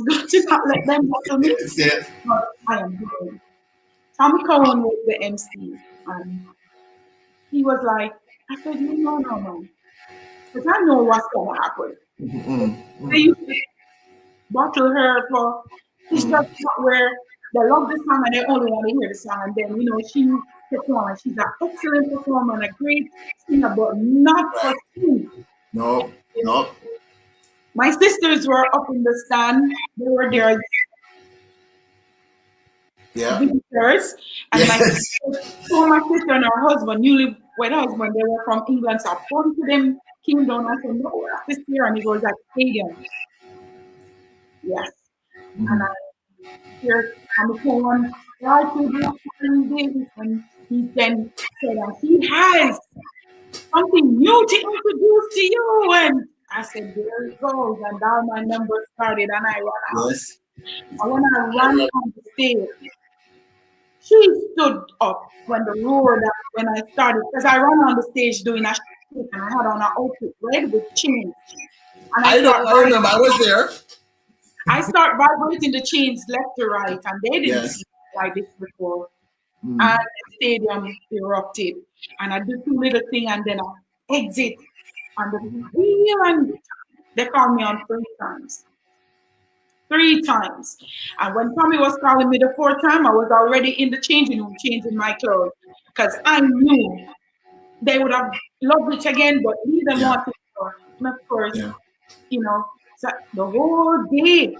to not let them bottle me. Yeah. But I am doing. Tommy Cohen was the MC, and he was like, I said, no, because I know what's going to happen. They used to bottle her for, it's just not where they love the song and they only want to hear the song. And then, she performs. She's an excellent performer and a great singer, but not for singing. No. My sisters were up in the stand. They were there as visitors. And my sister and her husband, newlywed husband, they were from England. So I pointed to them, came down and said, no, we're at this year. And he goes, at stadium. Yes. And I hear Tommy Cohen and he then said that he has something new to introduce to you. And I said, there it goes. And now my number started and I ran out. Yes. And when I ran on the stage, she stood up when the roar that when I started, because I ran on the stage doing a shit and I had on an outfit red with chains. And I remember, I was there. I start vibrating the chains left to right, and they didn't see like this before. And the stadium erupted, and I do two little thing, and then I exit, and the wheel, and they called me on 3 times. 3 times. And when Tommy was calling me the 4th time, I was already in the changing room changing my clothes because I knew they would have loved it again, but he didn't want it more. And of course, so the whole day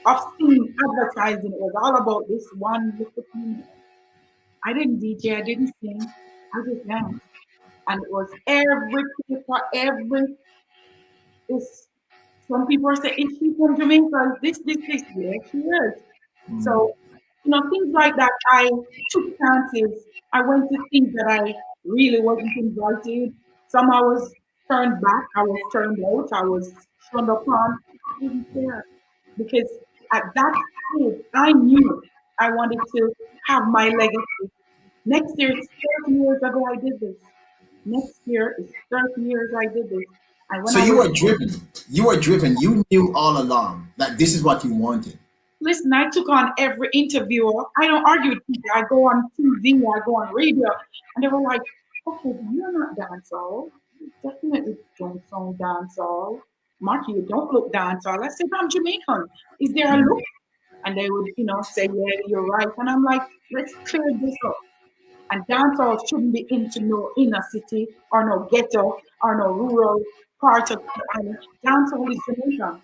of seeing advertising, it was all about this one little thing. I didn't DJ, I didn't sing, I just danced. And it was every this. Some people say, is she from Jamaica? This. Yeah, she is. So, things like that, I took chances. I went to things that I really wasn't invited. Some I was turned back, I was turned out, I was shunned upon. I didn't care. Because at that stage, I knew I wanted to have my legacy. Next year, it's 30 years ago I did this. Next year is 30 years I did this. So you were driven. You were driven. You knew all along that this is what you wanted. Listen, I took on every interviewer. I don't argue with people. I go on TV, I go on radio, and they were like, okay, you're not dancehall. You definitely don't sound dancehall. Marky, you don't look dancehall. I said, I'm Jamaican. Is there a look? And they would, say, yeah, you're right. And I'm like, let's clear this up. And dancehall shouldn't be into no inner city or no ghetto or no rural part of the island. Dancehall is Jamaican.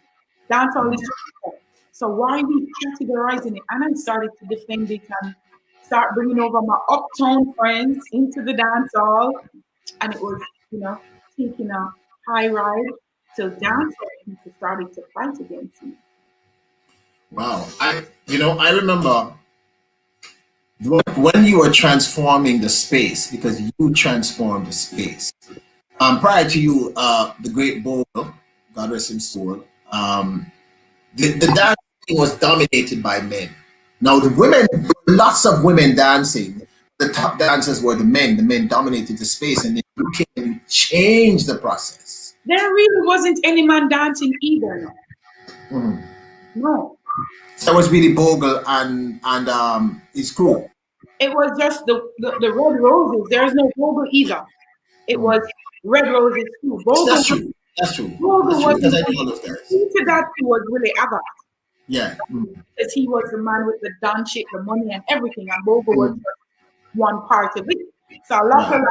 Dancehall is Jamaican. So why we categorizing it? And I started to defend it and start bringing over my uptown friends into the dancehall. And it was, taking a high ride till dancehall people started to fight against me. Wow. I remember when you were transforming the space, because you transformed the space. Prior to you, the great Bogle, God rest his soul, the dance was dominated by men. Now the women, lots of women dancing. The top dancers were the men. The men dominated the space, and then you came and changed the process. There really wasn't any man dancing either. No. That was really Bogle and his crew. It was just the Red Roses. There's no Bogle either. It was Red Roses too. Bogle, that's true. That's true. Bogle was because I know all of that. Into that he was really Abbott. Yeah. Because he was the man with the dance shit, the money and everything, and Bogle was just one part of it. So a lot of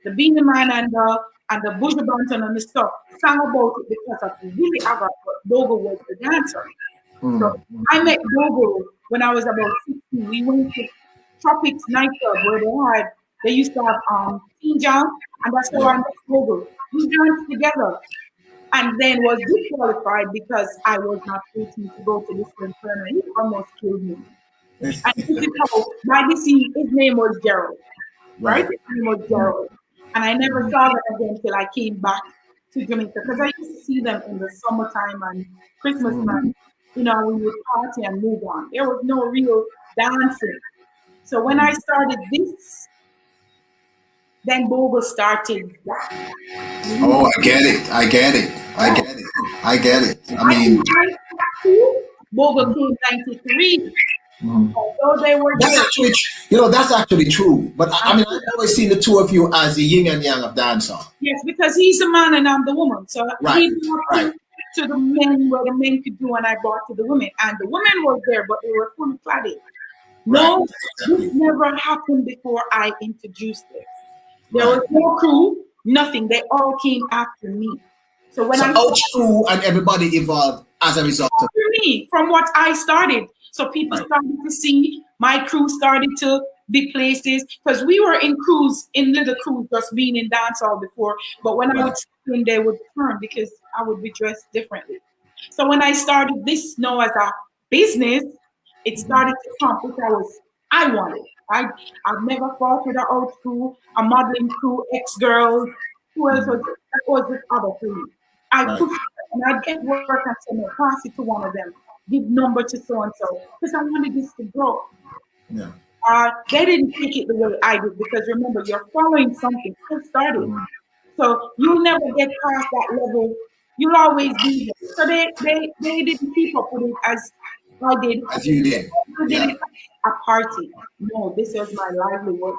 the Beenieman and the Bush Banton and the stuff sang about it because of really Abbott, but Bogle was the dancer. So I met Bogle when I was about 16. We went to Tropics nightclub where they used to have Teen Jam, and that's how I met Bogle. We danced together, and then was disqualified because I was not 18 to go to this tournament. He almost killed me. And this is how by this his name was Gerald, right? His name was Gerald, and I never saw them again till I came back to Jamaica because I used to see them in the summertime and Christmas time. We would party and move on. There was no real dancing. So when I started this, then Bogle started that. Oh, I get it. I mean, Bogle came 93. Although they were That's there. actually, that's actually true. But I mean, I've always seen the two of you as the yin and yang of dancehall. Yes, because he's the man and I'm the woman. So Right, he brought to the men where the men could do, and I brought to the women. And the women were there, but they were fully cladded. No, right. this Exactly. never happened before I introduced this. There Right. was no crew, nothing. They all came after me. So when So I Ouch Crew and everybody evolved as a result of after me from what I started. So people right. started to see my crew started to be places because we were in crews, in little crews, just being in dancehall before. But when I Right. would step in, they would turn because I would be dressed differently. So when I started this now as a business, it started to come because I wanted. I've never fought with an old crew, a modeling crew, ex girls. Who else was it? That was this other crew. I Right. pushed and I'd get work and say, no, pass it to one of them, give number to so and so, because I wanted this to grow. Yeah. They didn't take it the way I did because remember, you're following something. It started. Mhm. So you'll never get past that level. You'll always be there. So they didn't keep up with it as I did. As you did. I did Yeah. it at a party. No, this was my livelihood.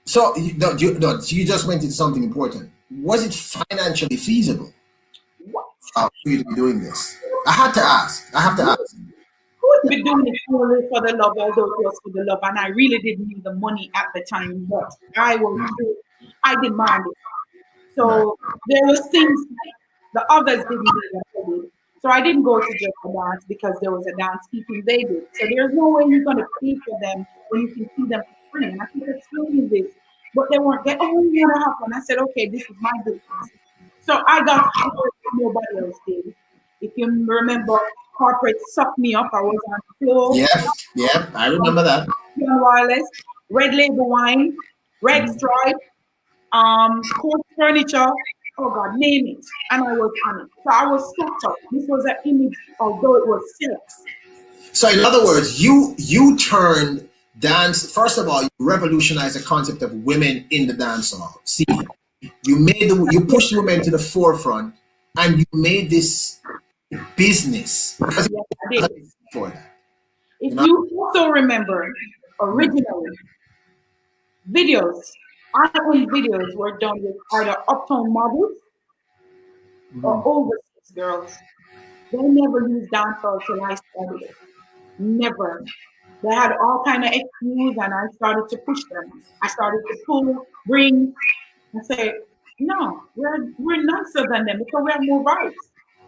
So you just went into something important. Was it financially feasible What? for you to be doing this? I had to ask. I have to ask. Who would be doing it only for the love, although it was for the love, and I really didn't need the money at the time, but I demanded. Right. So there was things like the others didn't do that I did. So I didn't go to just a dance because there was a dance keeping they did. So there's no way you're gonna pay for them when you can see them for free. And I keep explaining this. But they weren't they only want to happen. I said, okay, this is my business. So I got hired when nobody else did. If you remember, corporate sucked me up. I was on Flow, Yep. Yep. I remember that. Wireless, Red Label Wine, Red Stripe, court furniture, oh God, name it. And I was on it. So I was sucked up. This was an image, although it was sex. So in other words, you turned dance. First of all, you revolutionized the concept of women in the dance hall scene. You pushed women to the forefront, and you made this business because Yes, I did. for that. If You know. you also remember, originally, videos, our own videos were done with either uptown models or Mhm. overseas girls. They never used dancehall till I started it. Never. They had all kind of excuse, and I started to push them. I started to pull, bring, and say, no, we're nicer than them because we have more vibes.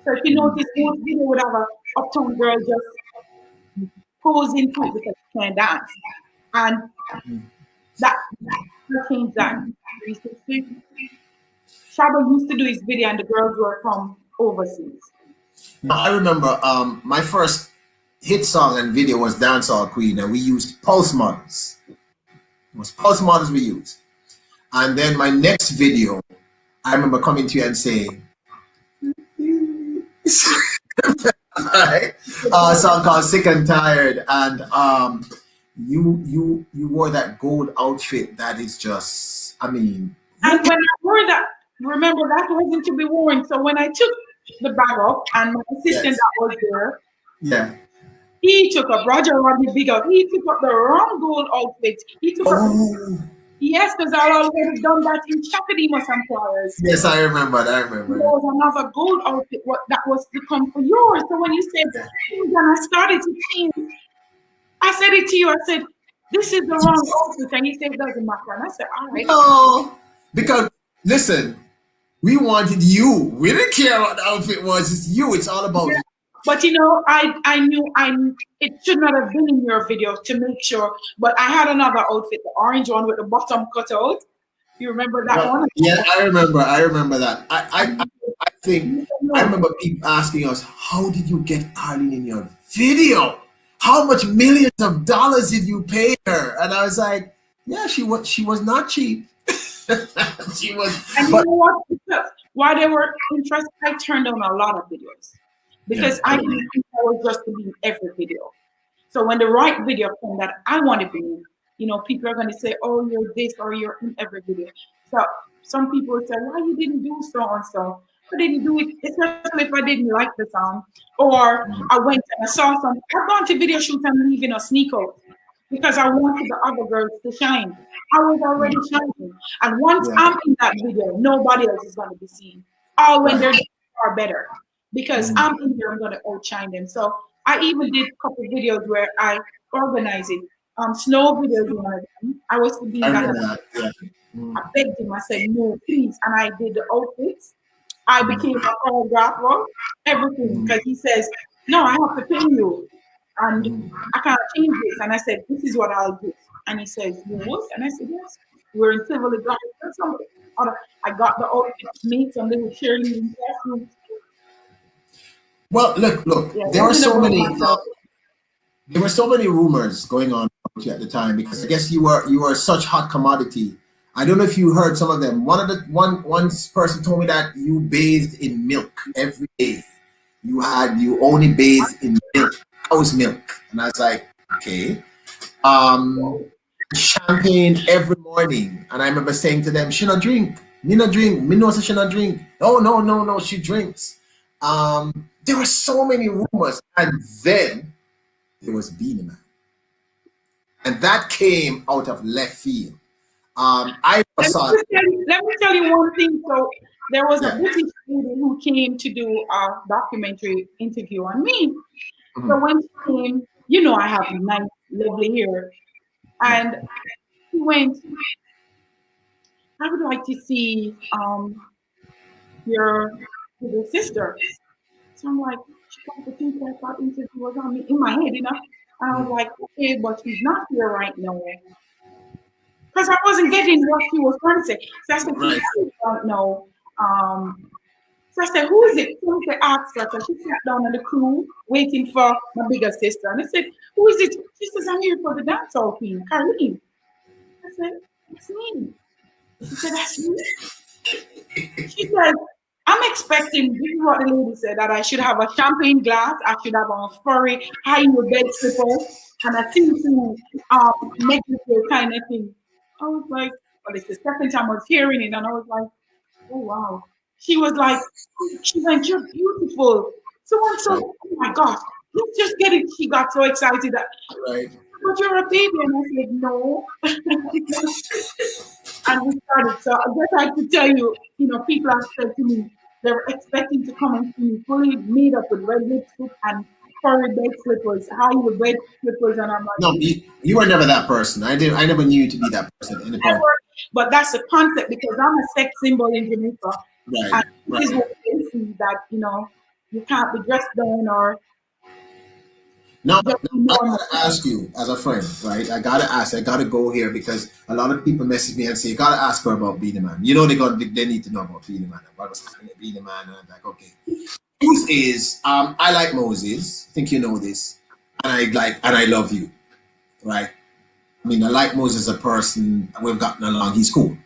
So if you notice, most video would have a uptown girl just posing to it because she can't dance, and that that changed that. 360. Shaba used to do his video, and the girls were from overseas. Now, I remember my first hit song and video was Dancehall Queen, and we used pulse models. It was pulse models we used. And then my next video, I remember coming to you and saying, right? A song called Sick and Tired. And you wore that gold outfit that is just, I mean, And when I wore that, remember that wasn't to be worn. So when I took the bag up, and my assistant yes. that was there, Yeah. he took up Roger Rodney Big Up. He took up the wrong gold outfit. He took up Oh, yes, because I already done that in Shakadima Employers. yes, I remember. I There remember. was another gold outfit that was to come for yours. So when you said, and I started to change, I said it to you. I said, this is the wrong outfit. And you said, it doesn't matter. And I said, all right. No, because listen, we wanted you. We didn't care what the outfit was. It's you. It's all about Yeah. you. But you know, I knew it should not have been in your video to make sure. But I had another outfit, the orange one with the bottom cut out. You remember that Well, one? yeah, I remember. I remember that. And I think you said I no. remember people asking us, "How did you get Carlene in your video? How much millions of dollars did you pay her?" And I was like, "Yeah, she was not cheap. She was, And you but know what? Because why they were interested, I turned on a lot of videos yeah, because I didn't think I was just to be in every video. So when the right video came that I want to be in, people are going to say, "Oh, you're this or you're in every video." So some people would say, "Why you didn't do so and so?" I didn't do it, especially if I didn't like the song. Or I went and I saw some. I've gone to video shoots and leaving a sneak out because I wanted the other girls to shine. I was already shining. And once Yeah. I'm in that video, nobody else is going to be seen. Or when they're far better. Because I'm in there, I'm going to outshine them. So I even did a couple videos where I organized it. Snow videos, one of them. I was to be I in that. remember that. Yeah. I begged him. I said, no, please. And I did the outfits. I became a choreographer, everything. Because he says, no, I have to pay you. And I can't change this. And I said, this is what I'll do. And he says, you would? And I said, yes. We're in civil litigation. I got the outfits made, some little cheerleading classrooms. Well, look. Yeah, it There were wasn't so about many. myself. There were so many rumors going on about you at the time because I guess you were such hot commodity. I don't know if you heard some of them. One person told me that you bathed in milk every day. You only bathed in milk, cow's milk, and I was like, okay. Um, Champagne every morning, and I remember saying to them, "She not drink, me not drink, me know say she not drink." Oh no, she drinks. There were so many rumors, and then there was Beenieman, and that came out of left field. I Let me, saw, let me tell you one thing. So there was a yeah, British lady who came to do a documentary interview on me. So mhm, when she came, I have nice, lovely hair. yeah, And she went, I would like to see your little sister. So I'm like, she got to think that that interview was on me in my head. And I was like, okay, but she's not here right now. Because I wasn't getting what she was trying to say. So I said, she right, don't know. So I said, who is it? So I asked her. So she sat down on the crew waiting for my bigger sister. And I said, who is it? She says, I'm here for the dancehall queen, Carlene. I said, that's me. She said, that's me. She said, I'm expecting, this is what the lady said, that I should have a champagne glass, I should have a furry high heel bed slipper, and a see-through necklace kind of thing. I was like, well, it's the second time I was hearing it, and I was like, oh wow. She was like, she went, you're beautiful. So and right, so, oh my gosh, let's just get it. She got so excited that, right. but you're a baby. And I said, no. And we started. So I guess I could tell you, people have said to me, they were expecting to come and see me fully made up with red lipstick and furry bed slippers, high with bed slippers. And I'm like, No, you were never that person. I never knew you to be that person at any point. never. But that's the concept because I'm a sex symbol in Jamaica. Right, And this is right. what they see that, you can't be dressed down or Now, just now be I normal. gotta ask you as a friend, right? I gotta go here because a lot of people message me and say, you gotta ask her about Beanie Man. You know they need to know about Beanie Man. What was happening at Beanie Man? And I'm like, okay. Truth is, I like Moses. I think you know this. And I love you. Right? I mean, I like Moses as a person. We've gotten along. He's cool.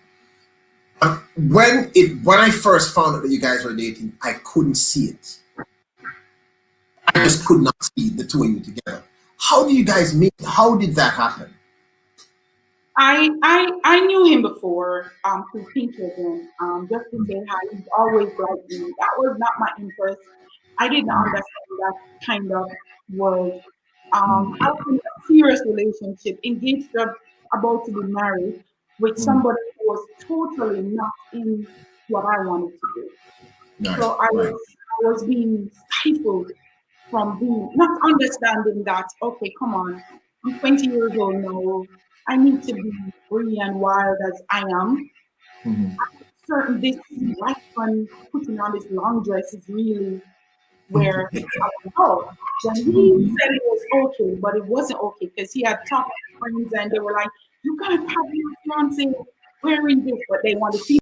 But when I first found out that you guys were dating, I couldn't see it. I just could not see the two of you together. How do you guys meet? How did that happen? I knew him before through Pinterest, just to say hi. He's always liked me. That was not my interest. I didn't understand that kind of world. I was in a serious relationship, engaged, about to be married with somebody who was totally not in what I wanted to do. Right, So I right. was I was being stifled from being not understanding that, okay, come on, I'm 20 years old now. I need to be free and wild as I am. Certain this white one putting on this long dress is really where I would go. Then he said it was okay, but it wasn't okay because he had talked to friends and they were like, you can't have your fiance wearing this, but they want to see